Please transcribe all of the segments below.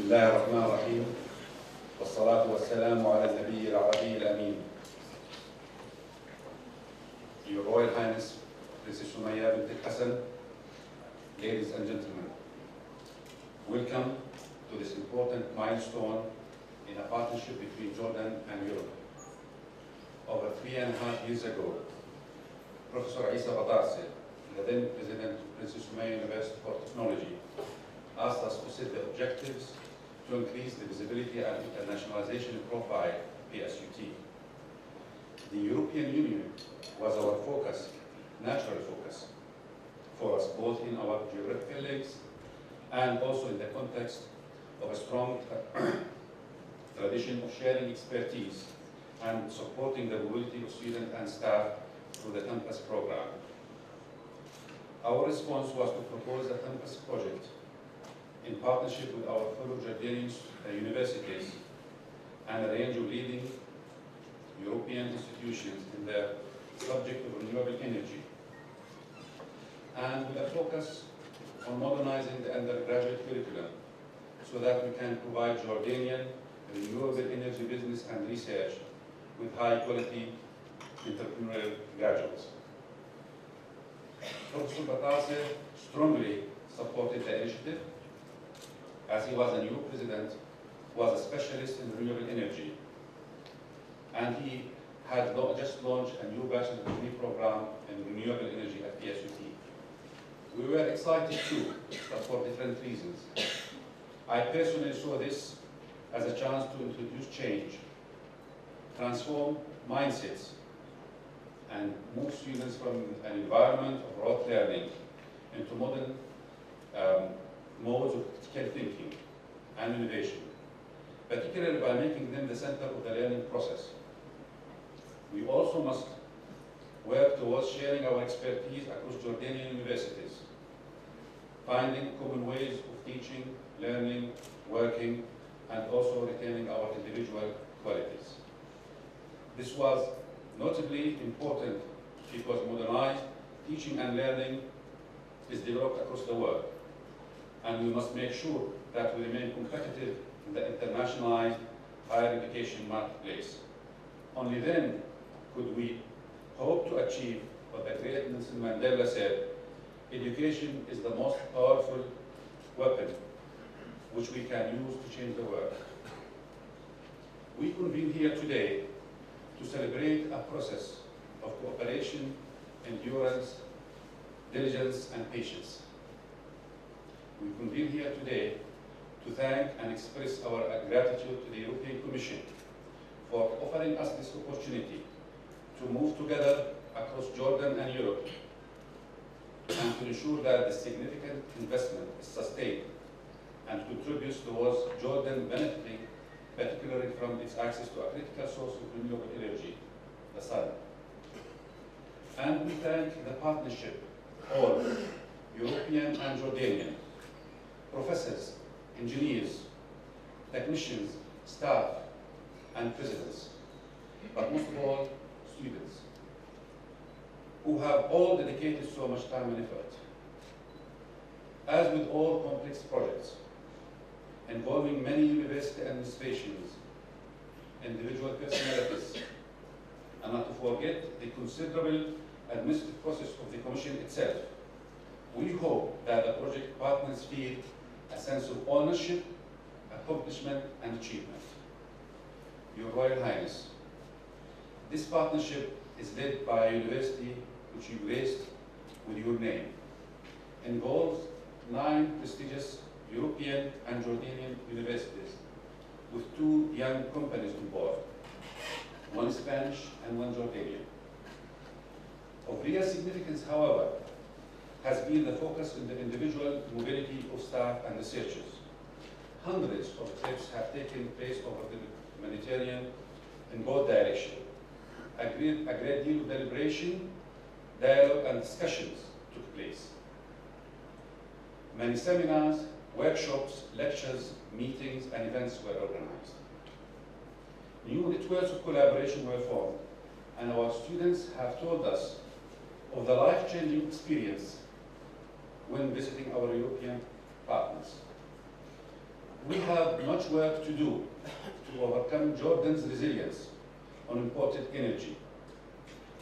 الله الرحمن الرحيم والصلاة والسلام على النبي العربي الأمين. Your Royal Highness, Princess Sumaya bint Hassan, ladies and gentlemen, welcome to this important milestone in a partnership between Jordan and Europe. Over 3.5 years ago, Professor Isa Batarse, the then President of Princess Sumaya University for Technology, asked us to set the objectives to increase the visibility and internationalization profile of PSUT. The European Union was our focus, natural focus, for us both in our geographical links and also in the context of a strong tradition of sharing expertise and supporting the mobility of students and staff through the campus program. Our response was to propose a campus project in partnership with our fellow Jordanian universities and a range of leading European institutions in the subject of renewable energy, and with a focus on modernizing the undergraduate curriculum so that we can provide Jordanian renewable energy business and research with high-quality entrepreneurial graduates. Professor Batarse strongly supported the initiative, as he was a new president, was a specialist in renewable energy, and he had just launched a new bachelor's degree program in renewable energy at PSUT. We were excited too, but for different reasons. I personally saw this as a chance to introduce change, transform mindsets, and move students from an environment of rote learning into modern modes of critical thinking and innovation, particularly by making them the center of the learning process. We also must work towards sharing our expertise across Jordanian universities, finding common ways of teaching, learning, working, and also retaining our individual qualities. This was notably important because modernized teaching and learning is developed across the world, and we must make sure that we remain competitive in the internationalized higher education marketplace. Only then could we hope to achieve what the great Nelson Mandela said: education is the most powerful weapon which we can use to change the world. We convene here today to celebrate a process of cooperation, endurance, diligence, and patience. We convene here today to thank and express our gratitude to the European Commission for offering us this opportunity to move together across Jordan and Europe and to ensure that the significant investment is sustained and contributes towards Jordan benefiting particularly from its access to a critical source of renewable energy, the sun. And we thank the partnership, all European and Jordanian, professors, engineers, technicians, staff, and presidents, but most of all, students, who have all dedicated so much time and effort. As with all complex projects involving many university administrations, individual personalities, and not to forget the considerable administrative process of the Commission itself, we hope that the project partners feel a sense of ownership, accomplishment, and achievement. Your Royal Highness, this partnership is led by a university which you graced with your name, involves 9 prestigious European and Jordanian universities with 2 young companies on board, 1 Spanish and 1 Jordanian. Of real significance, however, has been the focus on the individual mobility of staff and researchers. Hundreds of trips have taken place over the Mediterranean in both directions. A great deal of deliberation, dialogue, and discussions took place. Many seminars, workshops, lectures, meetings, and events were organized. New networks of collaboration were formed, and our students have told us of the life-changing experience when visiting our European partners. we have much work to do to overcome Jordan's resilience on imported energy,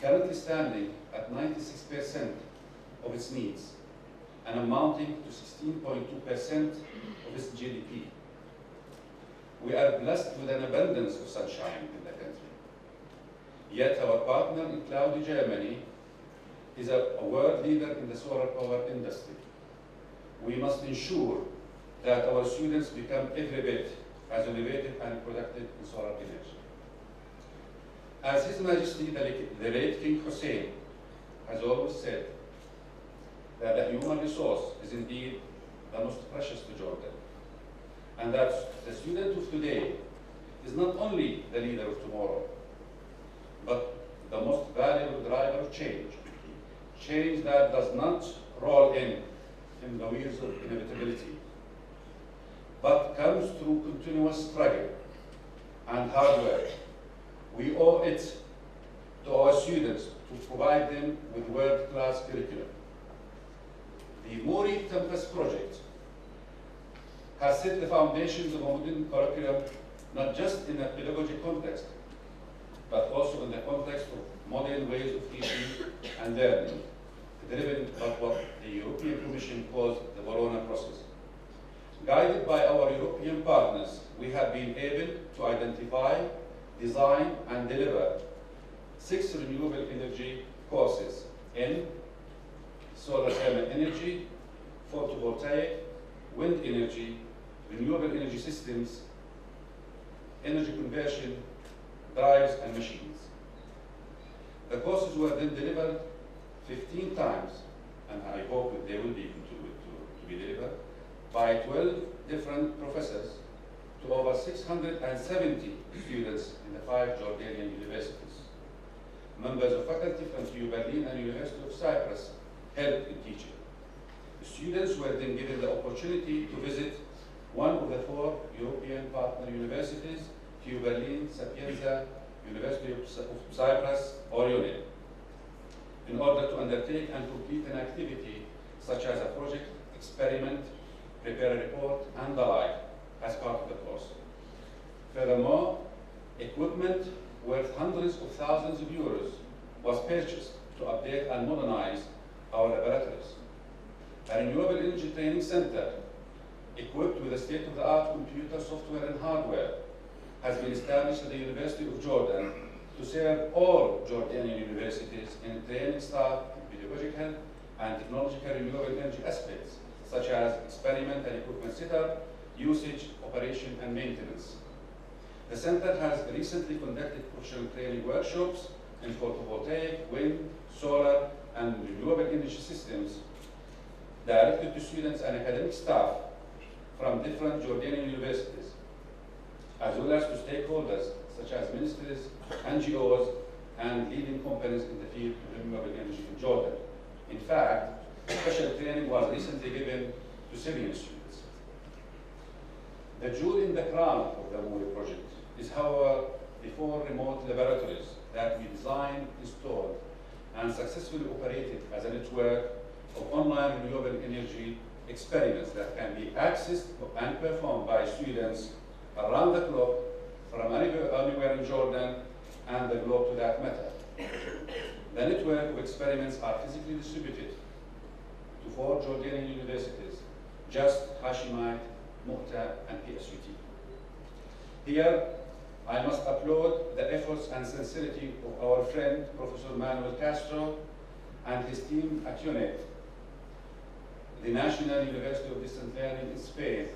currently standing at 96% of its needs and amounting to 16.2% of its GDP. We are blessed with an abundance of sunshine in the country. Yet our partner in cloudy Germany is a world leader in the solar power industry. We must ensure that our students become every bit as innovative and productive in solar energy. As His Majesty the late King Hussein has always said, that the human resource is indeed the most precious to Jordan, and that the student of today is not only the leader of tomorrow, but the most valuable driver of change, change that does not roll in the wheels of inevitability, but comes through continuous struggle and hard work. We owe it to our students to provide them with world-class curriculum. The MUREE Campus project has set the foundations of a modern curriculum, not just in a pedagogic context, but also in the context of modern ways of teaching and learning, driven by what the European Commission calls the Bologna process. Guided by our European partners, we have been able to identify, design, and deliver 6 renewable energy courses in solar thermal energy, photovoltaic, wind energy, renewable energy systems, energy conversion, drives, and machines. The courses were then delivered 15 times, and I hope that they will be continued to be delivered, by 12 different professors to over 670 students in the 5 Jordanian universities. Members of faculty from TU Berlin and University of Cyprus helped in teaching. The students were then given the opportunity to visit one of the 4 European partner universities, TU Berlin, Sapienza, University of Cyprus, or UNIL, in order to undertake and complete an activity such as a project, experiment, prepare a report, and the like, as part of the course. Furthermore, equipment worth hundreds of thousands of euros was purchased to update and modernize our laboratories. A renewable energy training center, equipped with a state-of-the-art computer software and hardware, has been established at the University of Jordan to serve all Jordanian universities in training staff in pedagogical and technological renewable energy aspects, such as experiment and equipment setup, usage, operation, and maintenance. The center has recently conducted professional training workshops in photovoltaic, wind, solar, and renewable energy systems directed to students and academic staff from different Jordanian universities, as well as to stakeholders such as ministries, NGOs, and leading companies in the field of renewable energy in Jordan. In fact, special training was recently given to Syrian students. The jewel in the crown of the MUREE project is, however, the 4 remote laboratories that we designed, installed, and successfully operated as a network of online renewable energy experiments that can be accessed and performed by students around the clock from anywhere in Jordan and the globe to that matter. The network of experiments are physically distributed to 4 Jordanian universities, Just, Hashemite, Mu'ta, and PSUT. Here, I must applaud the efforts and sincerity of our friend, Professor Manuel Castro, and his team at UNED, the National University of Distant Learning in Spain,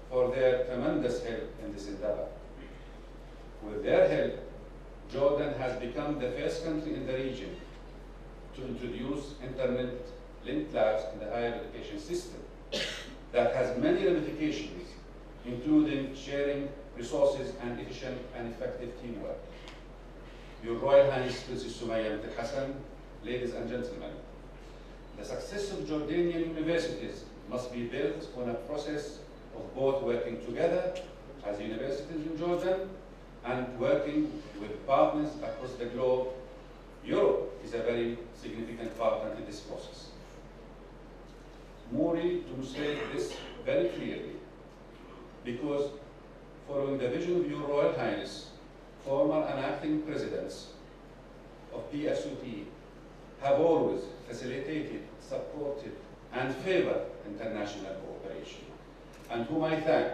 for their tremendous help in this endeavor. With their help, Jordan has become the first country in the region to introduce internet-linked labs in the higher education system that has many ramifications, including sharing resources and efficient and effective teamwork. Your Royal Highness Princess Sumaya, ladies and gentlemen, the success of Jordanian universities must be built on a process of both working together as universities in Jordan and working with partners across the globe. Europe is a very significant partner in this process. MUREE demonstrates this very clearly. because following the vision of Your Royal Highness, former and acting presidents of PSUT have always facilitated, supported, and favored international cooperation, and whom I thank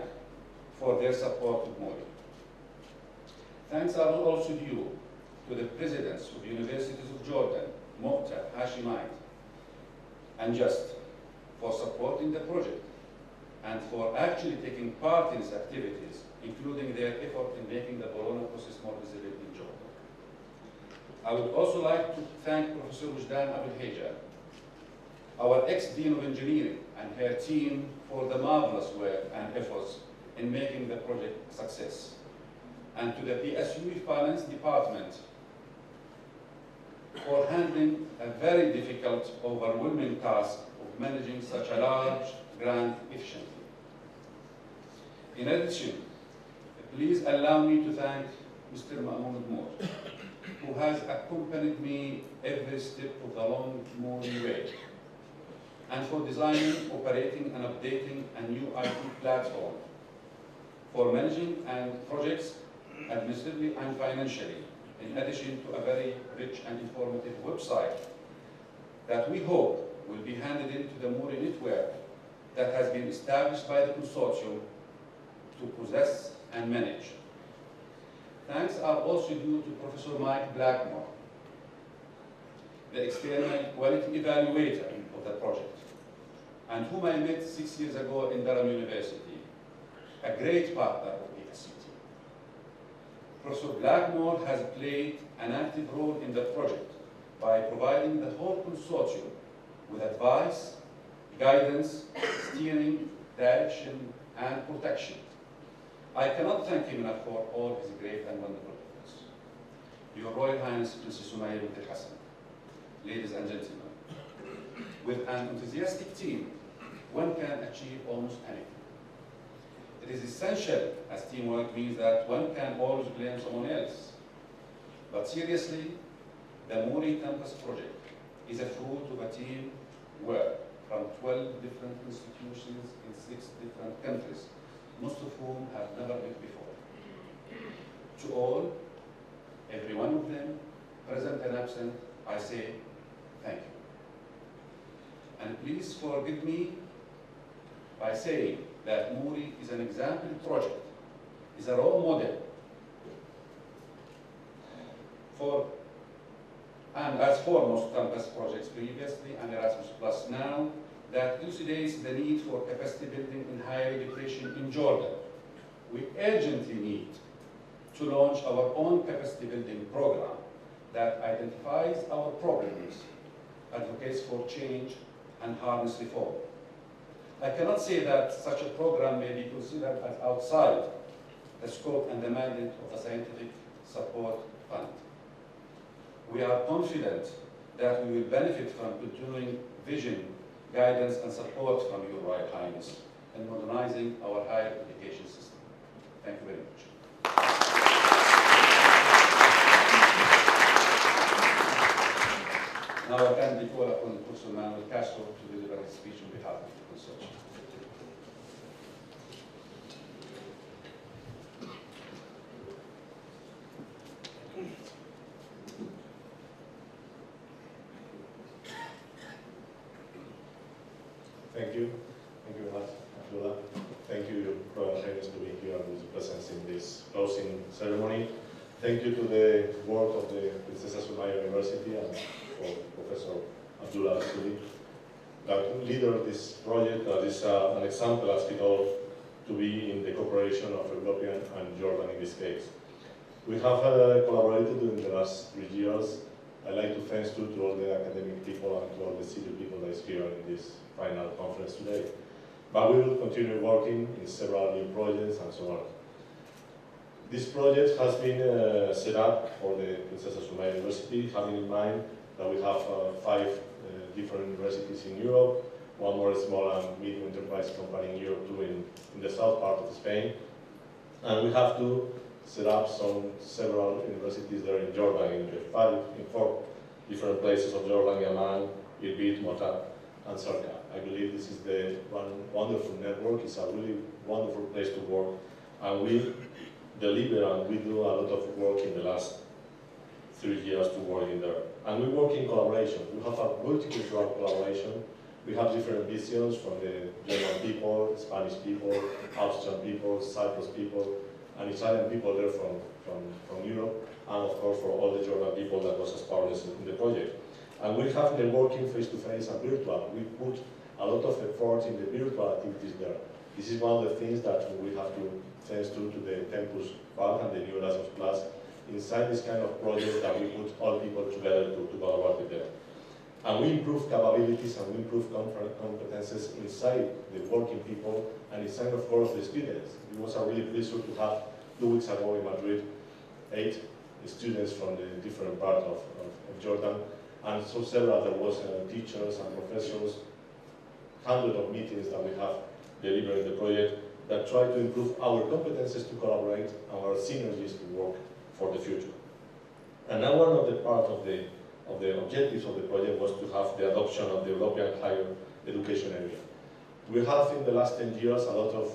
for their support of MUREE. Thanks are also due to the presidents of universities of Jordan, Muqta, Hashemite, and Just for supporting the project and for actually taking part in its activities, including their effort in making the Bologna process more visible in Jordan. I would also like to thank Professor Wujdan Abul-Hija, our ex-Dean of Engineering, and her team for the marvelous work and efforts in making the project a success, and to the PSU Finance Department for handling a very difficult, overwhelming task of managing such a large grant efficiently. In addition, please allow me to thank Mr. Mahmoud Moore, who has accompanied me every step of the long MUREE way, and for designing, operating, and updating a new IT platform for managing projects administratively and financially, in addition to a very rich and informative website that we hope will be handed into the MUREE network that has been established by the consortium to possess and manage. Thanks are also due to Professor Mike Blackmore, the external quality evaluator of the project, and whom I met 6 years ago in Durham University, a great partner of PSUT. Professor Blackmore has played an active role in the project by providing the whole consortium with advice, guidance, steering, direction, and protection. I cannot thank him enough for all his great and wonderful efforts. Your Royal Highness, Princess Sumaya bint Hassan, ladies and gentlemen, with an enthusiastic team, one can achieve almost anything. It is essential, as teamwork means that one can always blame someone else. But seriously, the MUREE campus project is a fruit of a team work from 12 different institutions in 6 different countries, most of whom have never met before. To all, every one of them, present and absent, I say thank you. And please forgive me by saying that MUREE is an example project, is a role model and as for most campus projects previously and Erasmus Plus now, that elucidates the need for capacity building in higher education in Jordan. We urgently need to launch our own capacity building program that identifies our problems, advocates for change, and harness reform. I cannot say that such a program may be considered as outside the scope and the mandate of the Scientific Support Fund. We are confident that we will benefit from continuing vision, guidance, and support from Your Royal Highness in modernizing our higher education system. Thank you very much. Now I kindly call upon Professor Manuel Castro to deliver his speech on behalf of the consortium. Thank you. Thank you very much, Abdullah. Thank you, Your Royal Highness, to be here and with your presence in this closing ceremony. Thank you to the work of the Princess Sumaya University and for Professor Abdullah Suli, that leader of this project that is an example, as it all, to be in the cooperation of European and Jordan in this case. We have collaborated during the last 3 years. I'd like to thank to all the academic people and to all the city people that is here in this final conference today. But we will continue working in several new projects and so on. This project has been set up for the Princess Sumaya University, having in mind that we have 5 different universities in Europe, 1 more small and medium enterprise company in Europe, 2 in the south part of Spain. And we have to set up several universities there in Jordan, in 4 different places of Jordan, Amman, Irbid, Mota, and Circa. I believe this is the one wonderful network. It's a really wonderful place to work, and we deliver and we do a lot of work in the last 3 years to work in there. And we work in collaboration. We have a multicultural collaboration. We have different visions from the German people, Spanish people, Austrian people, Cyprus people, and Italian people there from Europe, and of course for all the German people that was as partners in the project. And we have the working face-to-face and virtual. We put a lot of effort in the virtual activities there. This is one of the things that we have to, thanks to the Tempus Park and the new Erasmus Plus, inside this kind of project that we put all people together to collaborate with them. And we improve capabilities and we improve competences inside the working people and inside, of course, the students. It was a really pleasure to have 2 weeks ago in Madrid 8 students from the different parts of Jordan, and so several there was teachers and professors, hundreds of meetings that we have delivered in the project that try to improve our competences to collaborate and our synergies to work for the future. And now one of the parts of the objectives of the project was to have the adoption of the European higher education area. We have in the last 10 years a lot of,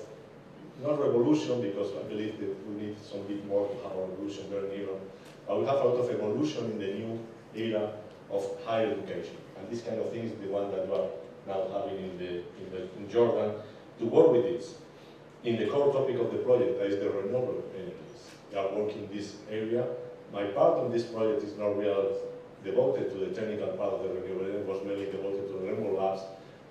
not revolution, because I believe that we need some bit more to have a revolution there in Europe, but we have a lot of evolution in the new era of higher education. And this kind of thing is the one that we are now having in Jordan to work with this. In the core topic of the project, that is the renewable energies. We are working in this area. My part of this project is not really devoted to the technical part of the renewable energy, it was mainly devoted to the renewable labs.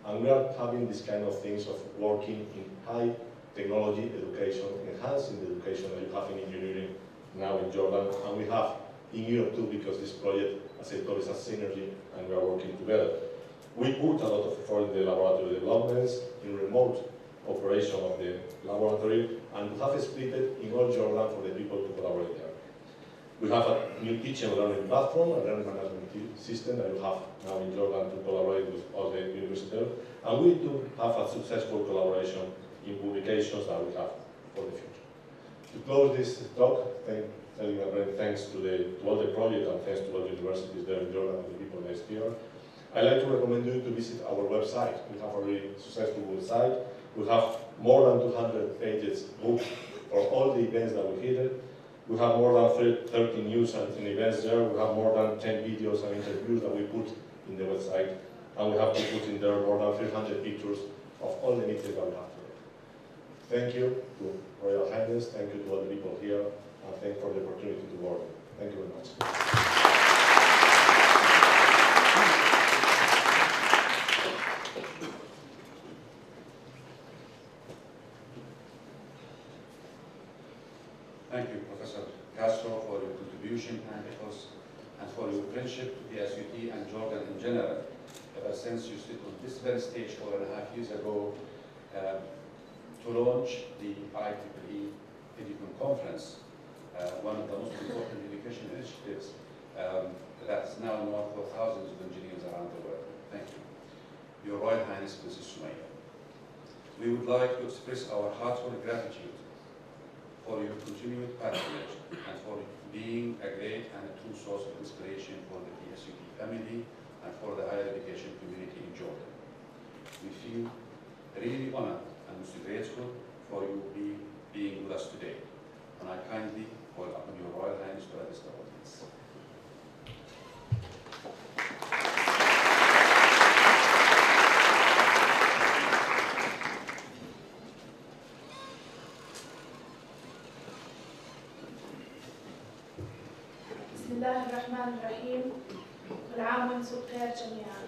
And we are having this kind of things of working in high technology education, enhancing the education that you have in engineering now in Jordan, and we have in Europe too, because this project, as I told, is a synergy, and we are working together. We put a lot of effort in the laboratory developments, in remote operation of the laboratory, and we have split it in all Jordan for the people to collaborate there. We have a new teaching and learning platform, a learning management system that you have now in Jordan to collaborate with all the universities, and we do have a successful collaboration in publications that we have for the future. To close this talk, thanks to all the project and thanks to all the universities there in Jordan and the people next year, I'd like to recommend you to visit our website. We have a really successful website. We have more than 200 pages booked for all the events that we hit. We have more than 30 news and events there. We have more than 10 videos and interviews that we put in the website. And we have to put in there more than 300 pictures of all the meetings that we have today. Thank you to Royal Highness, thank you to all the people here, and thank you for the opportunity to work. Thank you very much. Thank you, Professor Castro, for your contribution and efforts and for your friendship to PSUT and Jordan in general. Ever since you stood on this very stage 4.5 years ago to launch the IEEE Education Conference, one of the most important education initiatives that's now known for thousands of engineers around the world. Thank you. Your Royal Highness, Princess Sumaya. We would like to express our heartfelt gratitude for your continued patronage and for being a great and a true source of inspiration for the PSUT family and for the higher education community in Jordan. We feel really honored and most grateful for you being with us today. And I kindly call upon your Royal Highness to address the audience. بسم الله الرحمن الرحيم. كل عام وانتم بخير جميعا.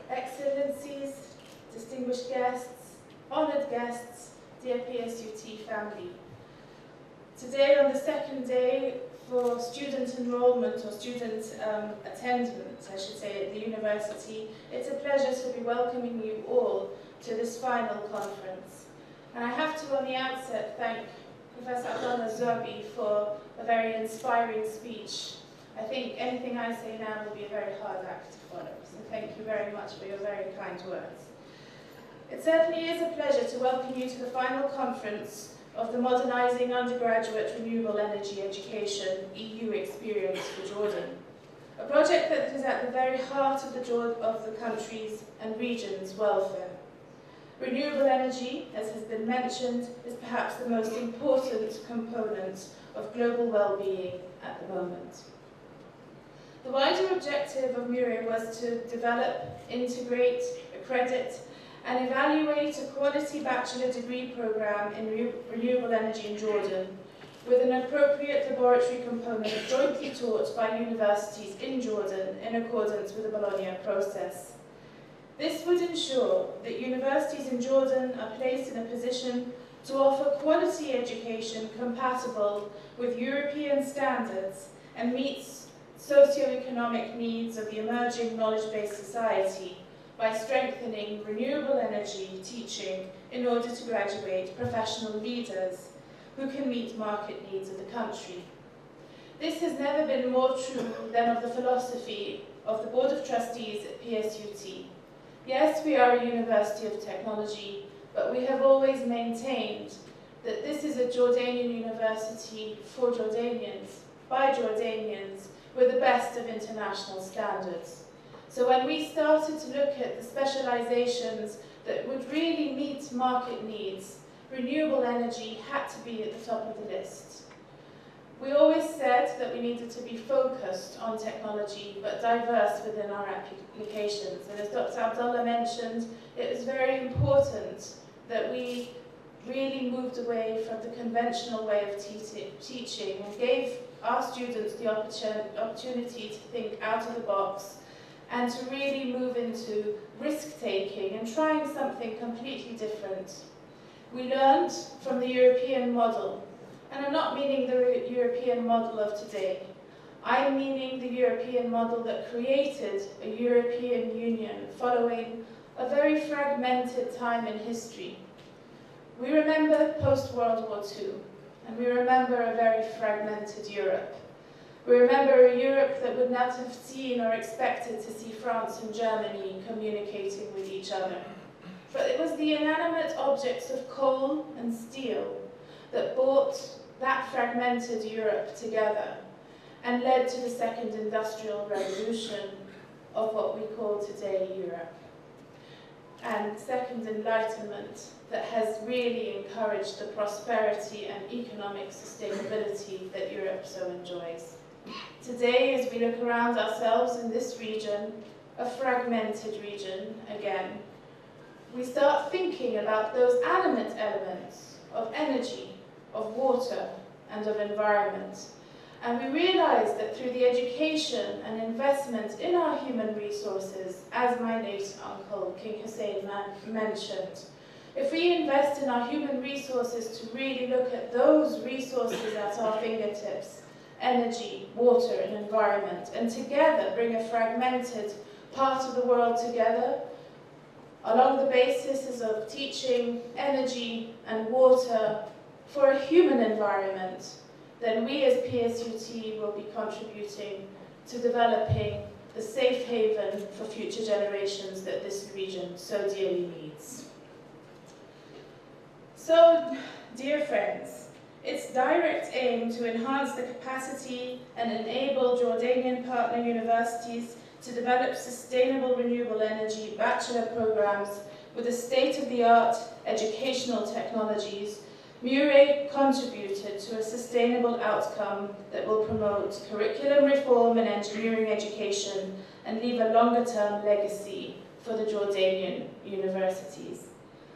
Excellencies, distinguished guests, honored guests, dear PSUT family. Today, on the second day for student enrollment or student attendance, I should say, at the university, it's a pleasure to be welcoming you all to this final conference. And I have to, on the outset, thank Professor Abdullah Zobi for a very inspiring speech. I think anything I say now will be a very hard act to follow, so thank you very much for your very kind words. It certainly is a pleasure to welcome you to the final conference of the Modernizing Undergraduate Renewable Energy Education EU Experience for Jordan. a project that is at the very heart of the country's and region's welfare. Renewable energy, as has been mentioned, is perhaps the most important component of global well-being at the moment. The wider objective of MUREE was to develop, integrate, accredit, and evaluate a quality bachelor degree program in renewable energy in Jordan, with an appropriate laboratory component jointly taught by universities in Jordan in accordance with the Bologna process. This would ensure that universities in Jordan are placed in a position to offer quality education compatible with European standards and meets socio-economic needs of the emerging knowledge-based society by strengthening renewable energy teaching in order to graduate professional leaders who can meet market needs of the country. This has never been more true than of the philosophy of the Board of Trustees at PSUT. Yes, we are a university of technology, but we have always maintained that this is a Jordanian university for Jordanians, by Jordanians, with the best of international standards. So when we started to look at the specializations that would really meet market needs, renewable energy had to be at the top of the list. We always said that we needed to be focused on technology, but diverse within our applications. And as Dr. Abdullah mentioned, it was very important that we really moved away from the conventional way of teaching and gave our students the opportunity to think out of the box and to really move into risk-taking and trying something completely different. We learned from the European model, and I'm not meaning the European model of today. I'm meaning the European model that created a European Union following a very fragmented time in history. We remember post-World War II, and we remember a very fragmented Europe. We remember a Europe that would not have seen or expected to see France and Germany communicating with each other. But it was the inanimate objects of coal and steel that brought that fragmented Europe together and led to the second industrial revolution of what we call today Europe. And second enlightenment that has really encouraged the prosperity and economic sustainability that Europe so enjoys. Today, as we look around ourselves in this region, a fragmented region again, we start thinking about those animate elements of energy, of water, and of environment. And we realize that through the education and investment in our human resources, as my late uncle, King Hussein, mentioned, if we invest in our human resources to really look at those resources at our fingertips, energy, water, and environment, and together bring a fragmented part of the world together, along the basis of teaching energy and water for a human environment, then we as PSUT will be contributing to developing the safe haven for future generations that this region so dearly needs. So, dear friends, its direct aim to enhance the capacity and enable Jordanian partner universities to develop sustainable renewable energy bachelor programs with the state-of-the-art educational technologies, MUREE contributed to a sustainable outcome that will promote curriculum reform in engineering education and leave a longer-term legacy for the Jordanian universities.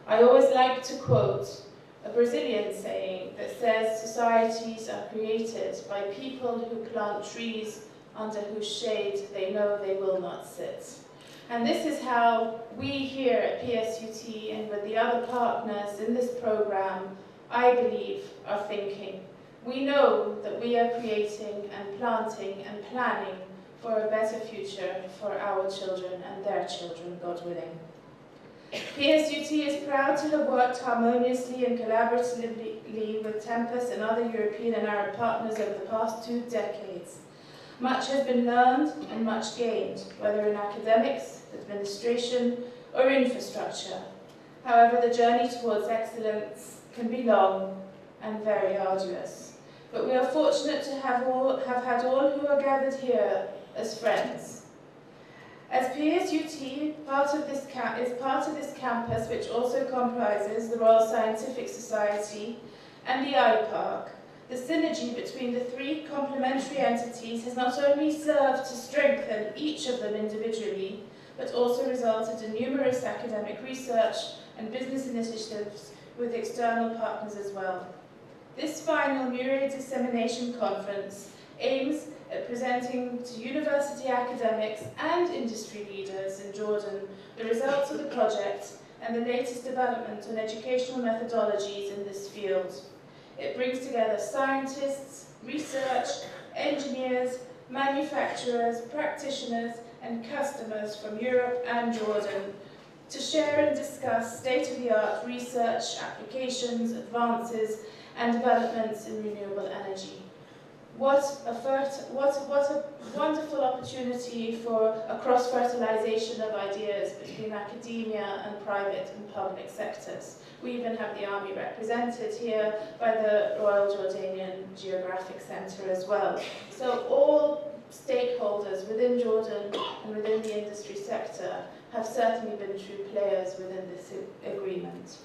I always like to quote a Brazilian saying that says societies are created by people who plant trees under whose shade they know they will not sit. And this is how we here at PSUT and with the other partners in this program, I believe, are thinking. We know that we are creating and planting and planning for a better future for our children and their children, God willing. PSUT is proud to have worked harmoniously and collaboratively with Tempus and other European and Arab partners over the past 2 decades. Much has been learned and much gained, whether in academics, administration, or infrastructure. However, the journey towards excellence can be long and very arduous. But we are fortunate to have had all who are gathered here as friends. As PSUT, is part of this campus, which also comprises the Royal Scientific Society and the iPark, the synergy between the three complementary entities has not only served to strengthen each of them individually, but also resulted in numerous academic research and business initiatives with external partners as well. This final MUREE Dissemination Conference aims at presenting to university academics and industry leaders in Jordan the results of the project and the latest development on educational methodologies in this field. It brings together scientists, research, engineers, manufacturers, practitioners, and customers from Europe and Jordan to share and discuss state-of-the-art research, applications, advances, and developments in renewable energy. What a wonderful opportunity for a cross-fertilization of ideas between academia and private and public sectors. We even have the Army represented here by the Royal Jordanian Geographic Centre as well. So all stakeholders within Jordan and within the industry sector have certainly been true players within this agreement.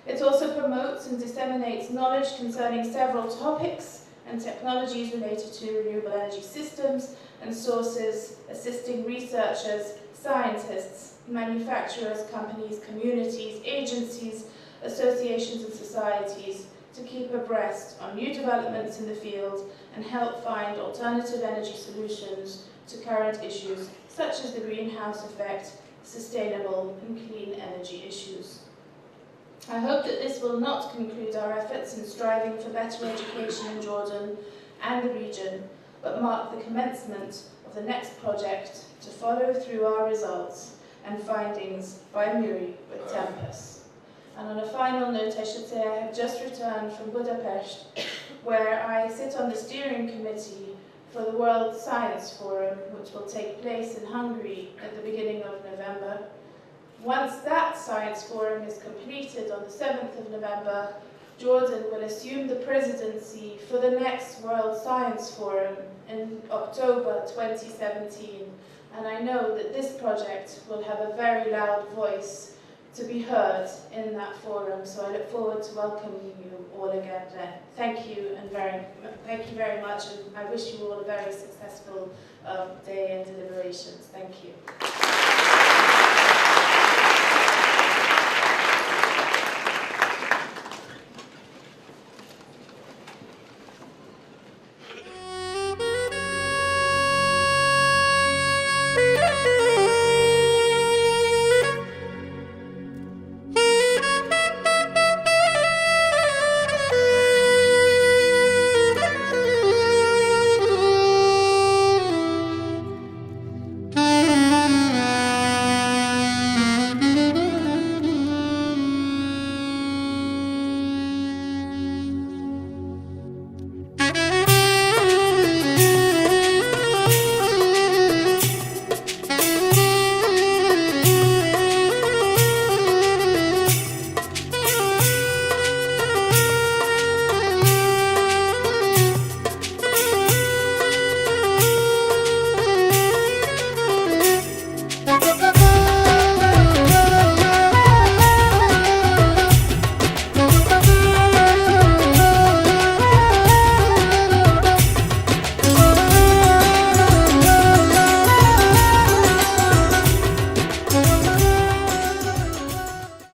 It also promotes and disseminates knowledge concerning several topics and technologies related to renewable energy systems and sources, assisting researchers, scientists, manufacturers, companies, communities, agencies, associations and societies to keep abreast on new developments in the field and help find alternative energy solutions to current issues such as the greenhouse effect, sustainable and clean energy issues. I hope that this will not conclude our efforts in striving for better education in Jordan and the region, but mark the commencement of the next project to follow through our results and findings by MUREE with Tempus. And on a final note, I should say I have just returned from Budapest, where I sit on the steering committee for the World Science Forum, which will take place in Hungary at the beginning of November. Once that science forum is completed on the 7th of November, Jordan will assume the presidency for the next World Science Forum in October 2017. And I know that this project will have a very loud voice to be heard in that forum. So I look forward to welcoming you all again then. Thank you very much, and I wish you all a very successful day and deliberations.